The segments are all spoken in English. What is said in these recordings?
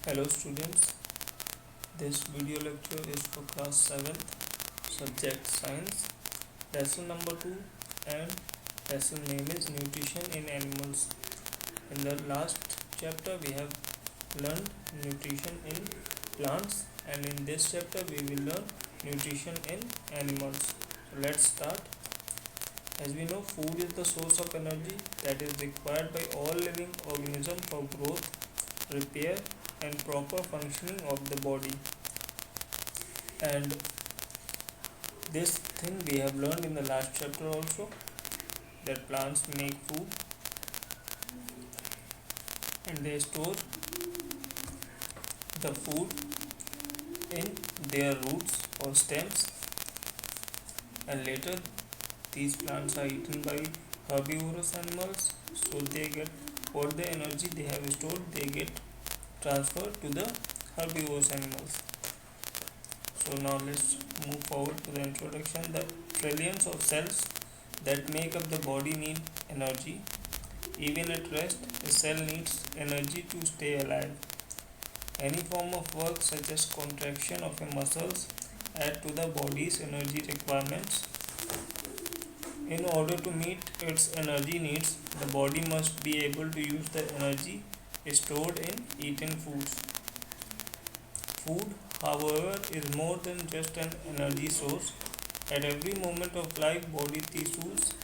Hello students, this video lecture is for class 7th, subject science, lesson number 2 and lesson name is nutrition in animals. In the last chapter we have learned nutrition in plants and in this chapter we will learn nutrition in animals. So let's start. As we know, food is the source of energy that is required by all living organisms for growth, repair and proper functioning of the body. And this thing we have learned in the last chapter also, that plants make food and they store the food in their roots or stems, and later these plants are eaten by herbivorous animals, so they get all the energy they have stored, they get transferred to the herbivorous animals. So now let's move forward to the introduction. The trillions of cells that make up the body need energy. Even at rest, a cell needs energy to stay alive. Any form of work such as contraction of a muscles add to the body's energy requirements. In order to meet its energy needs, the body must be able to use the energy stored in eaten foods. Food, however, is more than just an energy source. At every moment of life, body tissues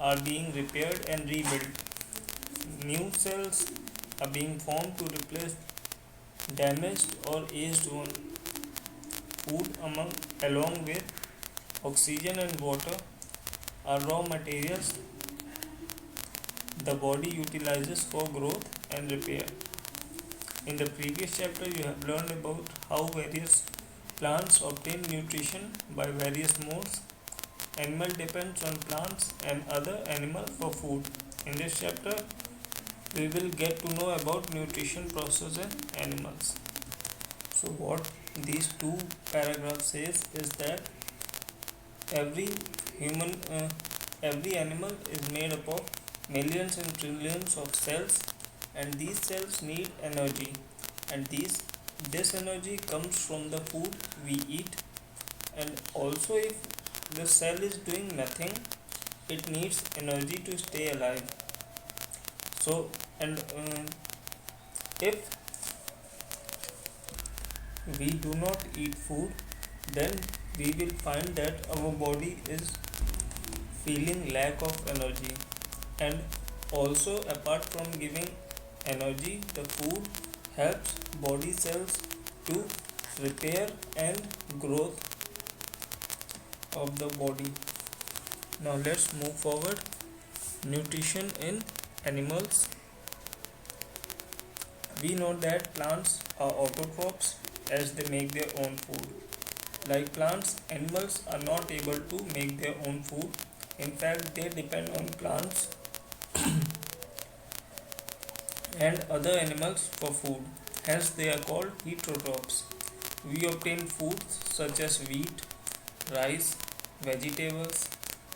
are being repaired and rebuilt. New cells are being formed to replace damaged or aged one. Food, along with oxygen and water, are raw materials the body utilizes for growth and repair. In the previous chapter, you have learned about how various plants obtain nutrition by various modes. Animal depends on plants and other animals for food. In this chapter, we will get to know about nutrition process in animals. So what these two paragraphs says is that every human, every animal is made up of millions and trillions of cells, and these cells need energy, and this energy comes from the food we eat. And also, if the cell is doing nothing, it needs energy to stay alive. So, and if we do not eat food, then we will find that our body is feeling lack of energy. And also, apart from giving energy, the food helps body cells to repair and growth of the body. Now let's move forward. Nutrition in animals. We know that plants are autotrophs as they make their own food. Like plants, animals are not able to make their own food. In fact, they depend on plants and other animals for food. Hence, they are called heterotrophs. We obtain foods such as wheat, rice, vegetables,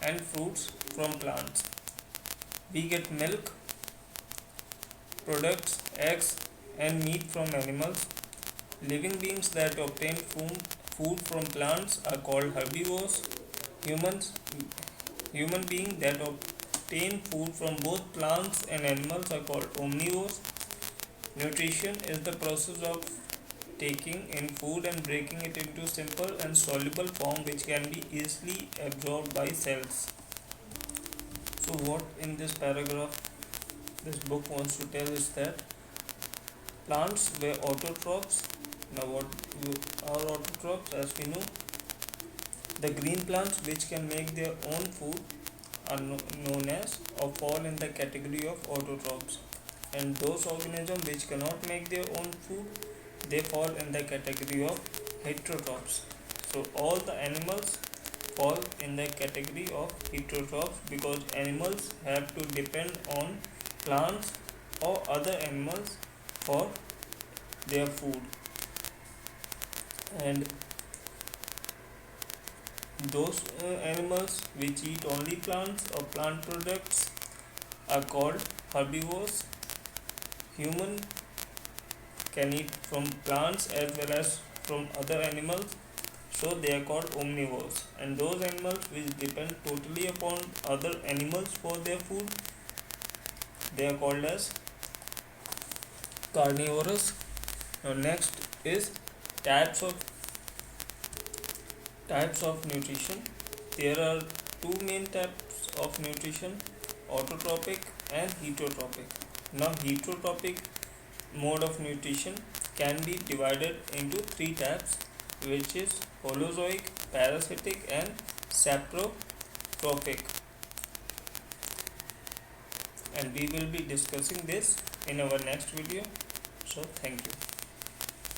and fruits from plants. We get milk, products, eggs, and meat from animals. Living beings that obtain food from plants are called herbivores. Human beings that obtain food from both plants and animals are called omnivores. Nutrition is the process of taking in food and breaking it into simple and soluble form which can be easily absorbed by cells. So what in this paragraph this book wants to tell is that plants were autotrophs. Now what are autotrophs? As we know, the green plants which can make their own food are known as or fall in the category of autotrophs, and those organisms which cannot make their own food, they fall in the category of heterotrophs. So all the animals fall in the category of heterotrophs because animals have to depend on plants or other animals for their food. And those animals which eat only plants or plant products are called herbivores. Human can eat from plants as well as from other animals, so they are called omnivores. And those animals which depend totally upon other animals for their food, they are called as carnivorous. Now next is types of nutrition. There are two main types of nutrition: autotrophic and heterotrophic. Now heterotrophic mode of nutrition can be divided into three types, which is holozoic, parasitic and saprotrophic, and we will be discussing this in our next video. So thank you.